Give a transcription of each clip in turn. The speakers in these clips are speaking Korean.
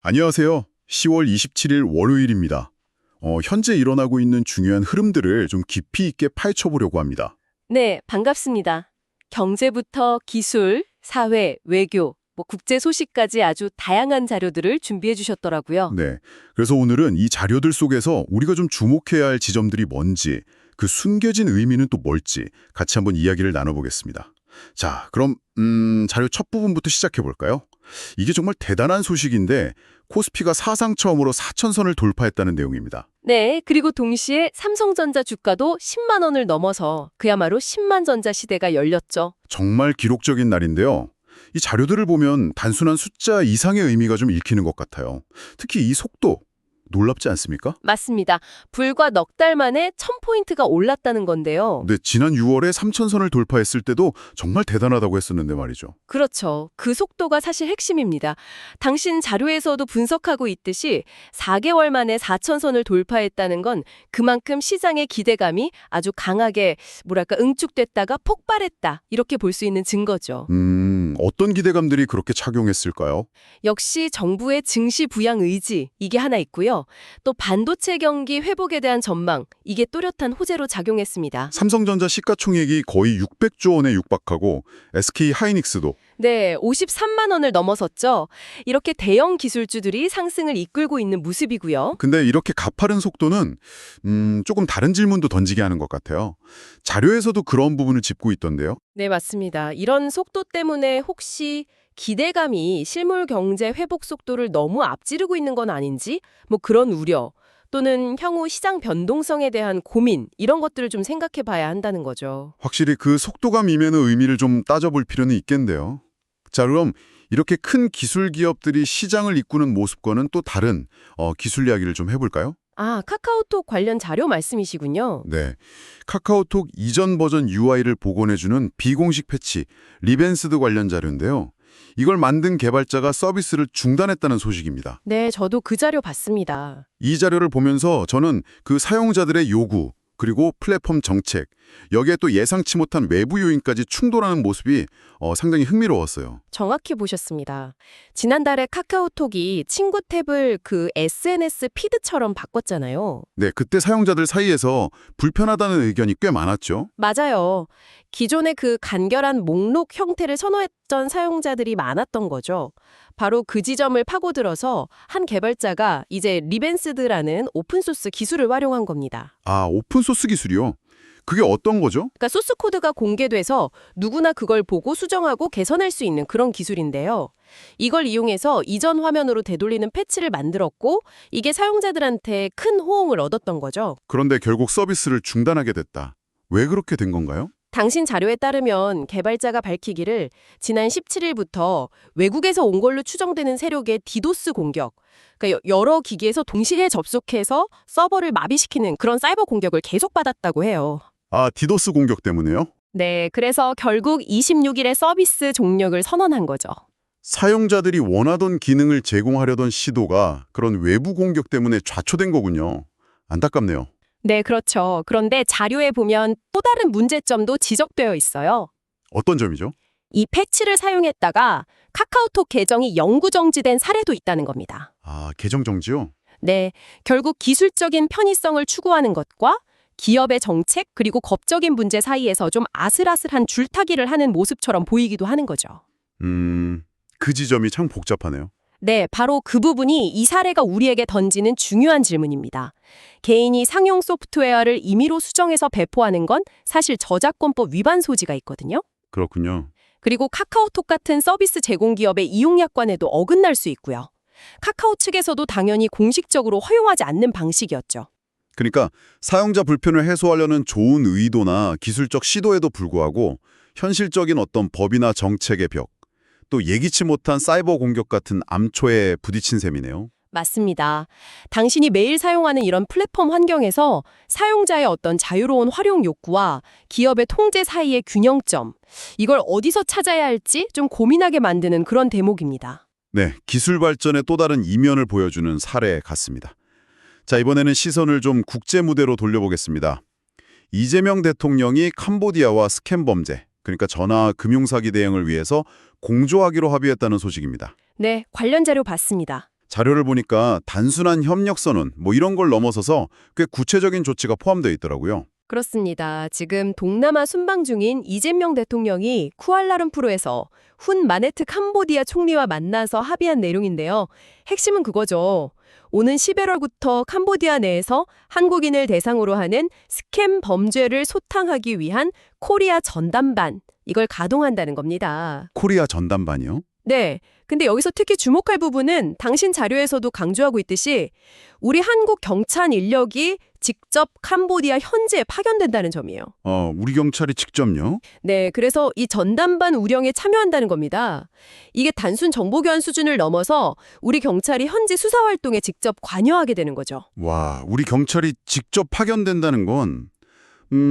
안녕하세요. 10월 27일 월요일입니다. 현재 일어나고 있는 중요한 흐름들을 좀 깊이 있게 파헤쳐보려고 합니다. 네, 반갑습니다. 경제부터 기술, 사회, 외교, 국제 소식까지 아주 다양한 자료들을 준비해 주셨더라고요. 네. 그래서 오늘은 이 자료들 속에서 우리가 좀 주목해야 할 지점들이 뭔지, 그 숨겨진 의미는 또 뭘지 같이 한번 이야기를 나눠보겠습니다. 자, 그럼 자료 첫 부분부터 시작해볼까요? 이게 정말 대단한 소식인데 코스피가 사상 처음으로 4천선을 돌파했다는 내용입니다. 네, 그리고 동시에 삼성전자 주가도 10만 원을 넘어서 그야말로 10만 전자 시대가 열렸죠. 정말 기록적인 날인데요. 이 자료들을 보면 단순한 숫자 이상의 의미가 좀 읽히는 것 같아요. 특히 이 속도, 놀랍지 않습니까? 맞습니다. 불과 넉 달 만에 1000포인트가 올랐다는 건데요. 네, 지난 6월에 3천선을 돌파했을 때도 정말 대단하다고 했었는데 말이죠. 그렇죠. 그 속도가 사실 핵심입니다. 당신 자료에서도 분석하고 있듯이 4개월 만에 4천선을 돌파했다는 건 그만큼 시장의 기대감이 아주 강하게 응축됐다가 폭발했다. 이렇게 볼 수 있는 증거죠. 어떤 기대감들이 그렇게 착용했을까요? 역시 정부의 증시 부양 의지 이게 하나 있고요. 또 반도체 경기 회복에 대한 전망 이게 또렷한 호재로 작용했습니다. 삼성전자 시가총액이 거의 600조 원에 육박하고 SK 하이닉스도 네, 53만 원을 넘어섰죠. 이렇게 대형 기술주들이 상승을 이끌고 있는 모습이고요. 근데 이렇게 가파른 속도는 조금 다른 질문도 던지게 하는 것 같아요. 자료에서도 그런 부분을 짚고 있던데요. 네, 맞습니다. 이런 속도 때문에 혹시 기대감이 실물 경제 회복 속도를 너무 앞지르고 있는 건 아닌지 그런 우려 또는 향후 시장 변동성에 대한 고민 이런 것들을 좀 생각해 봐야 한다는 거죠. 확실히 그 속도감 이면의 의미를 좀 따져볼 필요는 있겠는데요. 자, 그럼 이렇게 큰 기술 기업들이 시장을 이끄는 모습과는 또 다른 기술 이야기를 좀 해볼까요? 아, 카카오톡 관련 자료 말씀이시군요. 네. 카카오톡 이전 버전 UI를 복원해주는 비공식 패치, 리벤스드 관련 자료인데요. 이걸 만든 개발자가 서비스를 중단했다는 소식입니다. 네, 저도 그 자료 봤습니다. 이 자료를 보면서 저는 그 사용자들의 요구, 그리고 플랫폼 정책, 여기에 또 예상치 못한 외부 요인까지 충돌하는 모습이 상당히 흥미로웠어요. 정확히 보셨습니다. 지난달에 카카오톡이 친구 탭을 그 SNS 피드처럼 바꿨잖아요. 네, 그때 사용자들 사이에서 불편하다는 의견이 꽤 많았죠. 맞아요. 기존의 그 간결한 목록 형태를 선호했던 사용자들이 많았던 거죠. 바로 그 지점을 파고들어서 한 개발자가 이제 리벤스드라는 오픈소스 기술을 활용한 겁니다. 아, 오픈소스 기술이요? 그게 어떤 거죠? 그러니까 소스 코드가 공개돼서 누구나 그걸 보고 수정하고 개선할 수 있는 그런 기술인데요. 이걸 이용해서 이전 화면으로 되돌리는 패치를 만들었고 이게 사용자들한테 큰 호응을 얻었던 거죠. 그런데 결국 서비스를 중단하게 됐다. 왜 그렇게 된 건가요? 당신 자료에 따르면 개발자가 밝히기를 지난 17일부터 외국에서 온 걸로 추정되는 세력의 디도스 공격, 그러니까 여러 기기에서 동시에 접속해서 서버를 마비시키는 그런 사이버 공격을 계속 받았다고 해요. 아, 디도스 공격 때문에요? 네, 그래서 결국 26일에 서비스 종료를 선언한 거죠. 사용자들이 원하던 기능을 제공하려던 시도가 그런 외부 공격 때문에 좌초된 거군요. 안타깝네요. 네, 그렇죠. 그런데 자료에 보면 또 다른 문제점도 지적되어 있어요. 어떤 점이죠? 이 패치를 사용했다가 카카오톡 계정이 영구 정지된 사례도 있다는 겁니다. 아, 계정 정지요? 네, 결국 기술적인 편의성을 추구하는 것과 기업의 정책 그리고 법적인 문제 사이에서 좀 아슬아슬한 줄타기를 하는 모습처럼 보이기도 하는 거죠. 그 지점이 참 복잡하네요. 네, 바로 그 부분이 이 사례가 우리에게 던지는 중요한 질문입니다. 개인이 상용 소프트웨어를 임의로 수정해서 배포하는 건 사실 저작권법 위반 소지가 있거든요. 그렇군요. 그리고 카카오톡 같은 서비스 제공 기업의 이용약관에도 어긋날 수 있고요. 카카오 측에서도 당연히 공식적으로 허용하지 않는 방식이었죠. 그러니까 사용자 불편을 해소하려는 좋은 의도나 기술적 시도에도 불구하고 현실적인 어떤 법이나 정책의 벽, 또 예기치 못한 사이버 공격 같은 암초에 부딪힌 셈이네요. 맞습니다. 당신이 매일 사용하는 이런 플랫폼 환경에서 사용자의 어떤 자유로운 활용 욕구와 기업의 통제 사이의 균형점, 이걸 어디서 찾아야 할지 좀 고민하게 만드는 그런 대목입니다. 네, 기술 발전의 또 다른 이면을 보여주는 사례 같습니다. 자, 이번에는 시선을 좀 국제 무대로 돌려보겠습니다. 이재명 대통령이 캄보디아와 스캠 범죄, 그러니까 전화 금융사기 대응을 위해서 공조하기로 합의했다는 소식입니다. 네, 관련 자료 봤습니다. 자료를 보니까 단순한 협력선언 뭐 이런 걸 넘어서서 꽤 구체적인 조치가 포함되어 있더라고요. 그렇습니다. 지금 동남아 순방 중인 이재명 대통령이 쿠알라룸푸르에서 훈 마네트 캄보디아 총리와 만나서 합의한 내용인데요. 핵심은 그거죠. 오는 11월부터 캄보디아 내에서 한국인을 대상으로 하는 스캠 범죄를 소탕하기 위한 코리아 전담반, 이걸 가동한다는 겁니다. 코리아 전담반이요? 네. 근데 여기서 특히 주목할 부분은 당신 자료에서도 강조하고 있듯이 우리 한국 경찰 인력이 직접 캄보디아 현지에 파견된다는 점이에요. 우리 경찰이 직접요? 네, 그래서 이 전담반 운영에 참여한다는 겁니다. 이게 단순 정보 교환 수준을 넘어서 우리 경찰이 현지 수사 활동에 직접 관여하게 되는 거죠. 와, 우리 경찰이 직접 파견된다는 건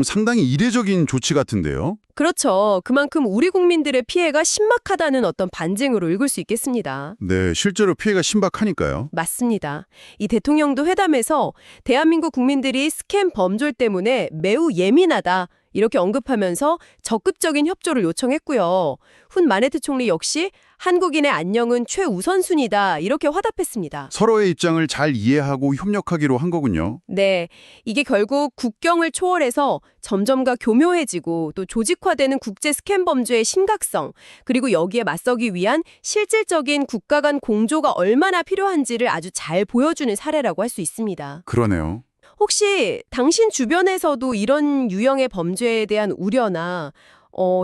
상당히 이례적인 조치 같은데요? 그렇죠. 그만큼 우리 국민들의 피해가 신박하다는 어떤 반증으로 읽을 수 있겠습니다. 네, 실제로 피해가 신박하니까요. 맞습니다. 이 대통령도 회담에서 대한민국 국민들이 스캠 범죄 때문에 매우 예민하다, 이렇게 언급하면서 적극적인 협조를 요청했고요. 훈 마네트 총리 역시 한국인의 안녕은 최우선순위다, 이렇게 화답했습니다. 서로의 입장을 잘 이해하고 협력하기로 한 거군요. 네, 이게 결국 국경을 초월해서 점점가 교묘해지고 또 조직화되는 국제 스캠 범죄의 심각성, 그리고 여기에 맞서기 위한 실질적인 국가 간 공조가 얼마나 필요한지를 아주 잘 보여주는 사례라고 할 수 있습니다. 그러네요. 혹시 당신 주변에서도 이런 유형의 범죄에 대한 우려나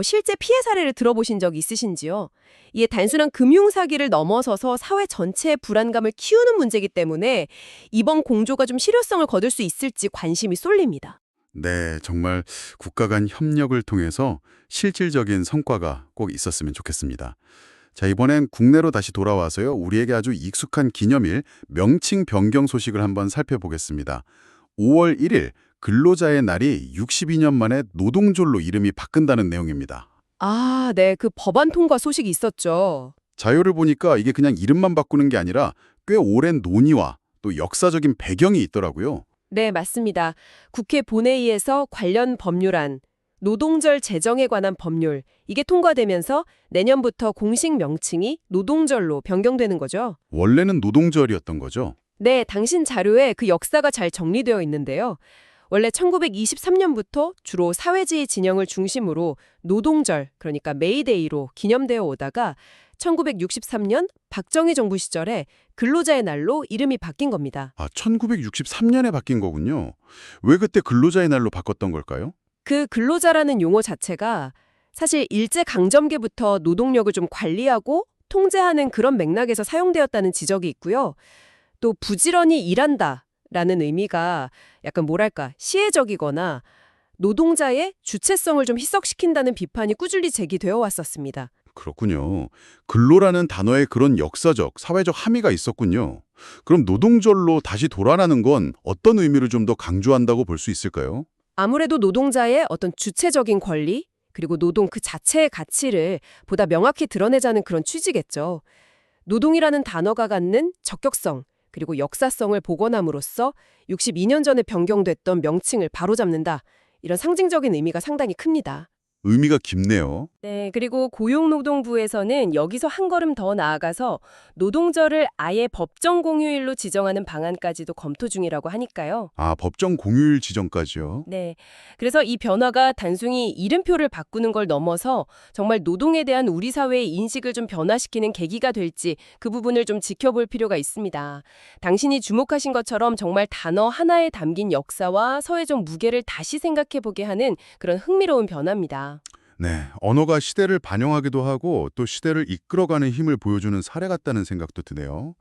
실제 피해 사례를 들어보신 적 있으신지요? 이게 단순한 금융 사기를 넘어서서 사회 전체의 불안감을 키우는 문제이기 때문에 이번 공조가 좀 실효성을 거둘 수 있을지 관심이 쏠립니다. 네, 정말 국가 간 협력을 통해서 실질적인 성과가 꼭 있었으면 좋겠습니다. 자, 이번엔 국내로 다시 돌아와서요. 우리에게 아주 익숙한 기념일 명칭 변경 소식을 한번 살펴보겠습니다. 5월 1일 근로자의 날이 62년 만에 노동절로 이름이 바뀐다는 내용입니다. 아, 네. 그 법안 통과 소식이 있었죠. 자료를 보니까 이게 그냥 이름만 바꾸는 게 아니라 꽤 오랜 논의와 또 역사적인 배경이 있더라고요. 네, 맞습니다. 국회 본회의에서 관련 법률안, 노동절 제정에 관한 법률, 이게 통과되면서 내년부터 공식 명칭이 노동절로 변경되는 거죠. 원래는 노동절이었던 거죠. 네, 당신 자료에 그 역사가 잘 정리되어 있는데요. 원래 1923년부터 주로 사회주의 진영을 중심으로 노동절, 그러니까 메이데이로 기념되어 오다가 1963년 박정희 정부 시절에 근로자의 날로 이름이 바뀐 겁니다. 아, 1963년에 바뀐 거군요. 왜 그때 근로자의 날로 바꿨던 걸까요? 그 근로자라는 용어 자체가 사실 일제강점기부터 노동력을 좀 관리하고 통제하는 그런 맥락에서 사용되었다는 지적이 있고요. 또 부지런히 일한다라는 의미가 약간 뭐랄까 시혜적이거나 노동자의 주체성을 좀 희석시킨다는 비판이 꾸준히 제기되어 왔었습니다. 그렇군요. 근로라는 단어에 그런 역사적, 사회적 함의가 있었군요. 그럼 노동절로 다시 돌아가는 건 어떤 의미를 좀 더 강조한다고 볼 수 있을까요? 아무래도 노동자의 어떤 주체적인 권리, 그리고 노동 그 자체의 가치를 보다 명확히 드러내자는 그런 취지겠죠. 노동이라는 단어가 갖는 적격성, 그리고 역사성을 복원함으로써 62년 전에 변경됐던 명칭을 바로잡는다. 이런 상징적인 의미가 상당히 큽니다. 의미가 깊네요. 네, 그리고 고용노동부에서는 여기서 한 걸음 더 나아가서 노동절을 아예 법정 공휴일로 지정하는 방안까지도 검토 중이라고 하니까요. 아, 법정 공휴일 지정까지요? 네, 그래서 이 변화가 단순히 이름표를 바꾸는 걸 넘어서 정말 노동에 대한 우리 사회의 인식을 좀 변화시키는 계기가 될지 그 부분을 좀 지켜볼 필요가 있습니다. 당신이 주목하신 것처럼 정말 단어 하나에 담긴 역사와 사회적 무게를 다시 생각해보게 하는 그런 흥미로운 변화입니다. 네, 언어가 시대를 반영하기도 하고 또 시대를 이끌어가는 힘을 보여주는 사례 같다는 생각도 드네요.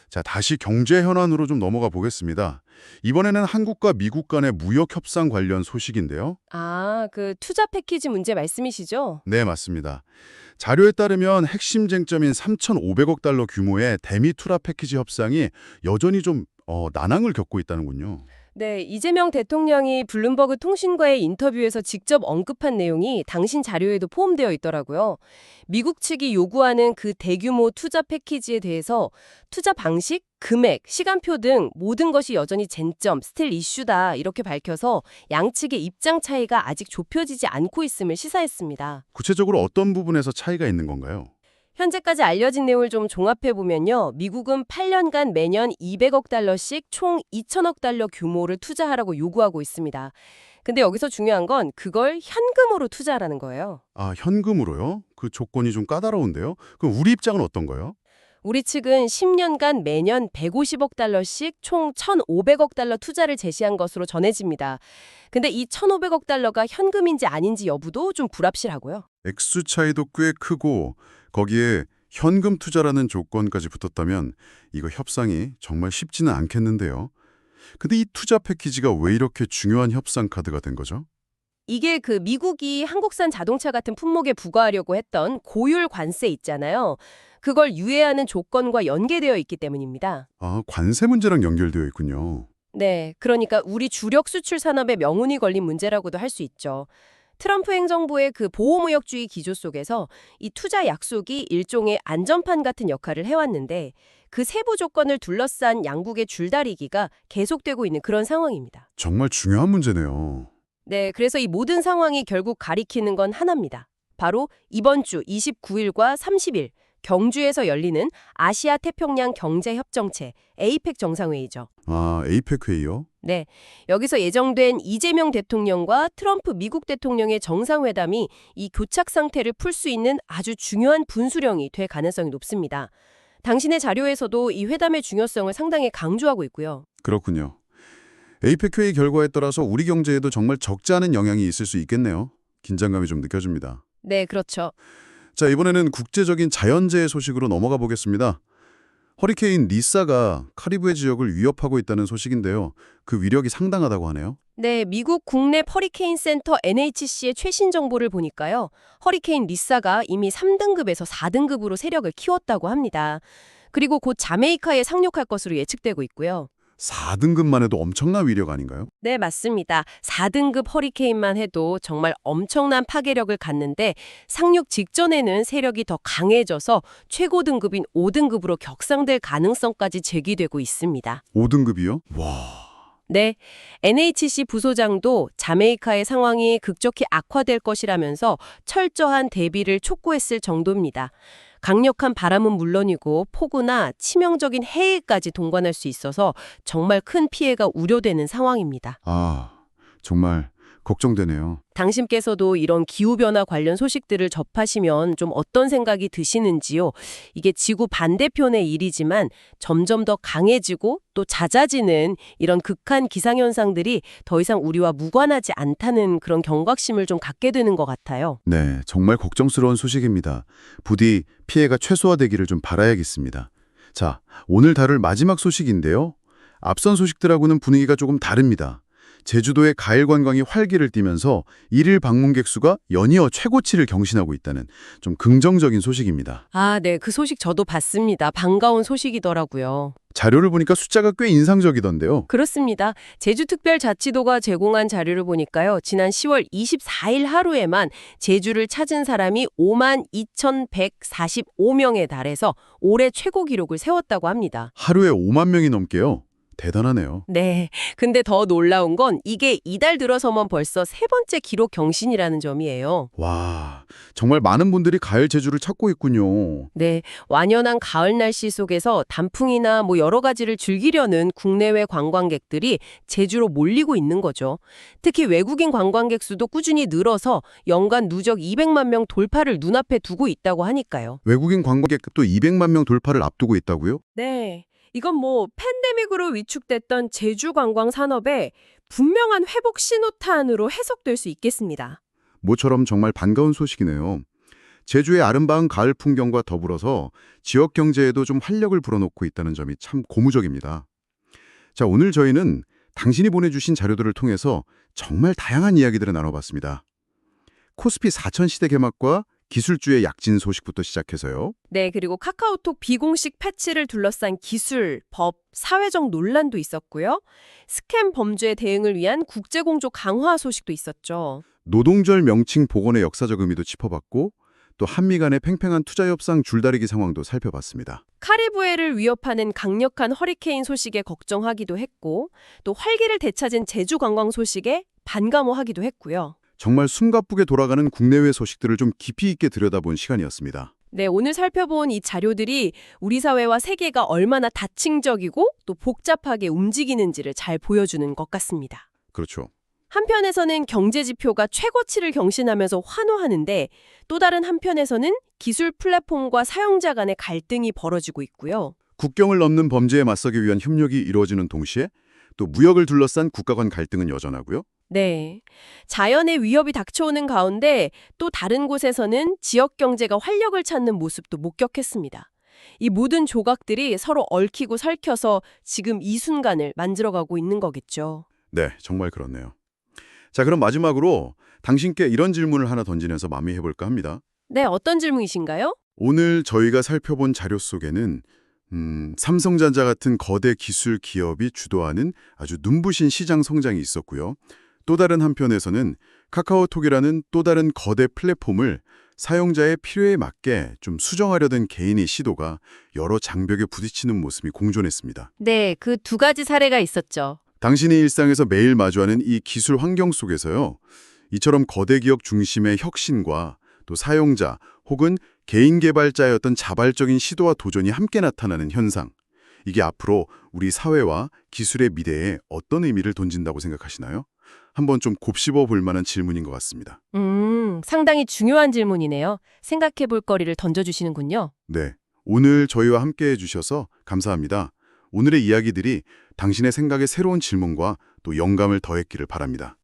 자, 다시 경제 현안으로 좀 넘어가 보겠습니다. 이번에는 한국과 미국 간의 무역 협상 관련 소식인데요. 아, 그 투자 패키지 문제 말씀이시죠? 네, 맞습니다. 자료에 따르면 핵심 쟁점인 3,500억 달러 규모의 대미 투자 패키지 협상이 여전히 좀 난항을 겪고 있다는군요. 네, 이재명 대통령이 블룸버그 통신과의 인터뷰에서 직접 언급한 내용이 당신 자료에도 포함되어 있더라고요. 미국 측이 요구하는 그 대규모 투자 패키지에 대해서 투자 방식, 금액, 시간표 등 모든 것이 여전히 쟁점, 스틸 이슈다 이렇게 밝혀서 양측의 입장 차이가 아직 좁혀지지 않고 있음을 시사했습니다. 구체적으로 어떤 부분에서 차이가 있는 건가요? 현재까지 알려진 내용을 좀 종합해보면요. 미국은 8년간 매년 200억 달러씩 총 2천억 달러 규모를 투자하라고 요구하고 있습니다. 근데 여기서 중요한 건 그걸 현금으로 투자하라는 거예요. 아, 현금으로요? 그 조건이 좀 까다로운데요? 그럼 우리 입장은 어떤 거예요? 우리 측은 10년간 매년 150억 달러씩 총 1,500억 달러 투자를 제시한 것으로 전해집니다. 근데 이 1,500억 달러가 현금인지 아닌지 여부도 좀 불확실하고요. 액수 차이도 꽤 크고 거기에 현금 투자라는 조건까지 붙었다면 이거 협상이 정말 쉽지는 않겠는데요. 근데 이 투자 패키지가 왜 이렇게 중요한 협상 카드가 된 거죠? 이게 그 미국이 한국산 자동차 같은 품목에 부과하려고 했던 고율 관세 있잖아요. 그걸 유예하는 조건과 연계되어 있기 때문입니다. 아, 관세 문제랑 연결되어 있군요. 네, 그러니까 우리 주력 수출 산업에 명운이 걸린 문제라고도 할 수 있죠. 트럼프 행정부의 그 보호무역주의 기조 속에서 이 투자 약속이 일종의 안전판 같은 역할을 해왔는데 그 세부 조건을 둘러싼 양국의 줄다리기가 계속되고 있는 그런 상황입니다. 정말 중요한 문제네요. 네, 그래서 이 모든 상황이 결국 가리키는 건 하나입니다. 바로 이번 주 29일과 30일 경주에서 열리는 아시아 태평양 경제협정체 APEC 정상회의죠. 아, 에이펙 회의요? 네, 여기서 예정된 이재명 대통령과 트럼프 미국 대통령의 정상회담이 이 교착 상태를 풀 수 있는 아주 중요한 분수령이 될 가능성이 높습니다. 당신의 자료에서도 이 회담의 중요성을 상당히 강조하고 있고요. 그렇군요. 에이펙 회의 결과에 따라서 우리 경제에도 정말 적지 않은 영향이 있을 수 있겠네요. 긴장감이 좀 느껴집니다. 네, 그렇죠. 자, 이번에는 국제적인 자연재해 소식으로 넘어가 보겠습니다. 허리케인 리사가 카리브해 지역을 위협하고 있다는 소식인데요. 그 위력이 상당하다고 하네요. 네, 미국 국내 허리케인 센터 NHC의 최신 정보를 보니까요. 허리케인 리사가 이미 3등급에서 4등급으로 세력을 키웠다고 합니다. 그리고 곧 자메이카에 상륙할 것으로 예측되고 있고요. 4등급만 해도 엄청난 위력 아닌가요? 네, 맞습니다. 4등급 허리케인만 해도 정말 엄청난 파괴력을 갖는데 상륙 직전에는 세력이 더 강해져서 최고 등급인 5등급으로 격상될 가능성까지 제기되고 있습니다. 5등급이요? 와, 네, NHC 부소장도 자메이카의 상황이 급격히 악화될 것이라면서 철저한 대비를 촉구했을 정도입니다. 강력한 바람은 물론이고 폭우나 치명적인 해일까지 동반할 수 있어서 정말 큰 피해가 우려되는 상황입니다. 아, 정말 걱정되네요. 당신께서도 이런 기후변화 관련 소식들을 접하시면 좀 어떤 생각이 드시는지요? 이게 지구 반대편의 일이지만 점점 더 강해지고 또 잦아지는 이런 극한 기상현상들이 더 이상 우리와 무관하지 않다는 그런 경각심을 좀 갖게 되는 것 같아요. 네, 정말 걱정스러운 소식입니다. 부디 피해가 최소화되기를 좀 바라야겠습니다. 자, 오늘 다룰 마지막 소식인데요. 앞선 소식들하고는 분위기가 조금 다릅니다. 제주도의 가을 관광이 활기를 띠면서 일일 방문객 수가 연이어 최고치를 경신하고 있다는 좀 긍정적인 소식입니다. 아, 네. 그 소식 저도 봤습니다. 반가운 소식이더라고요. 자료를 보니까 숫자가 꽤 인상적이던데요. 그렇습니다. 제주특별자치도가 제공한 자료를 보니까요. 지난 10월 24일 하루에만 제주를 찾은 사람이 52,145명에 달해서 올해 최고 기록을 세웠다고 합니다. 하루에 5만 명이 넘게요. 대단하네요. 네. 근데 더 놀라운 건 이게 이달 들어서만 벌써 세 번째 기록 경신이라는 점이에요. 와, 정말 많은 분들이 가을 제주를 찾고 있군요. 네, 완연한 가을 날씨 속에서 단풍이나 여러 가지를 즐기려는 국내외 관광객들이 제주로 몰리고 있는 거죠. 특히 외국인 관광객 수도 꾸준히 늘어서 연간 누적 200만 명 돌파를 눈앞에 두고 있다고 하니까요. 외국인 관광객도 200만 명 돌파를 앞두고 있다고요? 네, 이건 팬데믹으로 위축됐던 제주 관광 산업의 분명한 회복 신호탄으로 해석될 수 있겠습니다. 모처럼 정말 반가운 소식이네요. 제주의 아름다운 가을 풍경과 더불어서 지역 경제에도 좀 활력을 불어넣고 있다는 점이 참 고무적입니다. 자, 오늘 저희는 당신이 보내주신 자료들을 통해서 정말 다양한 이야기들을 나눠봤습니다. 코스피 4000 시대 개막과 기술주의 약진 소식부터 시작해서요. 네, 그리고 카카오톡 비공식 패치를 둘러싼 기술, 법, 사회적 논란도 있었고요. 스캠 범죄 대응을 위한 국제공조 강화 소식도 있었죠. 노동절 명칭 복원의 역사적 의미도 짚어봤고 또 한미 간의 팽팽한 투자 협상 줄다리기 상황도 살펴봤습니다. 카리브해를 위협하는 강력한 허리케인 소식에 걱정하기도 했고 또 활기를 되찾은 제주 관광 소식에 반감호하기도 했고요. 정말 숨가쁘게 돌아가는 국내외 소식들을 좀 깊이 있게 들여다본 시간이었습니다. 네, 오늘 살펴본 이 자료들이 우리 사회와 세계가 얼마나 다층적이고 또 복잡하게 움직이는지를 잘 보여주는 것 같습니다. 그렇죠. 한편에서는 경제 지표가 최고치를 경신하면서 환호하는데 또 다른 한편에서는 기술 플랫폼과 사용자 간의 갈등이 벌어지고 있고요. 국경을 넘는 범죄에 맞서기 위한 협력이 이루어지는 동시에 또 무역을 둘러싼 국가 간 갈등은 여전하고요. 네. 자연의 위협이 닥쳐오는 가운데 또 다른 곳에서는 지역 경제가 활력을 찾는 모습도 목격했습니다. 이 모든 조각들이 서로 얽히고 설켜서 지금 이 순간을 만들어가고 있는 거겠죠. 네, 정말 그렇네요. 자, 그럼 마지막으로 당신께 이런 질문을 하나 던지면서 마무리해볼까 합니다. 네, 어떤 질문이신가요? 오늘 저희가 살펴본 자료 속에는 삼성전자 같은 거대 기술 기업이 주도하는 아주 눈부신 시장 성장이 있었고요. 또 다른 한편에서는 카카오톡이라는 또 다른 거대 플랫폼을 사용자의 필요에 맞게 좀 수정하려던 개인의 시도가 여러 장벽에 부딪히는 모습이 공존했습니다. 네, 그 두 가지 사례가 있었죠. 당신의 일상에서 매일 마주하는 이 기술 환경 속에서요. 이처럼 거대 기업 중심의 혁신과 또 사용자 혹은 개인 개발자의 자발적인 시도와 도전이 함께 나타나는 현상. 이게 앞으로 우리 사회와 기술의 미래에 어떤 의미를 던진다고 생각하시나요? 한번 좀 곱씹어 볼 만한 질문인 것 같습니다. 상당히 중요한 질문이네요. 생각해 볼 거리를 던져주시는군요. 네, 오늘 저희와 함께 해주셔서 감사합니다. 오늘의 이야기들이 당신의 생각에 새로운 질문과 또 영감을 더했기를 바랍니다.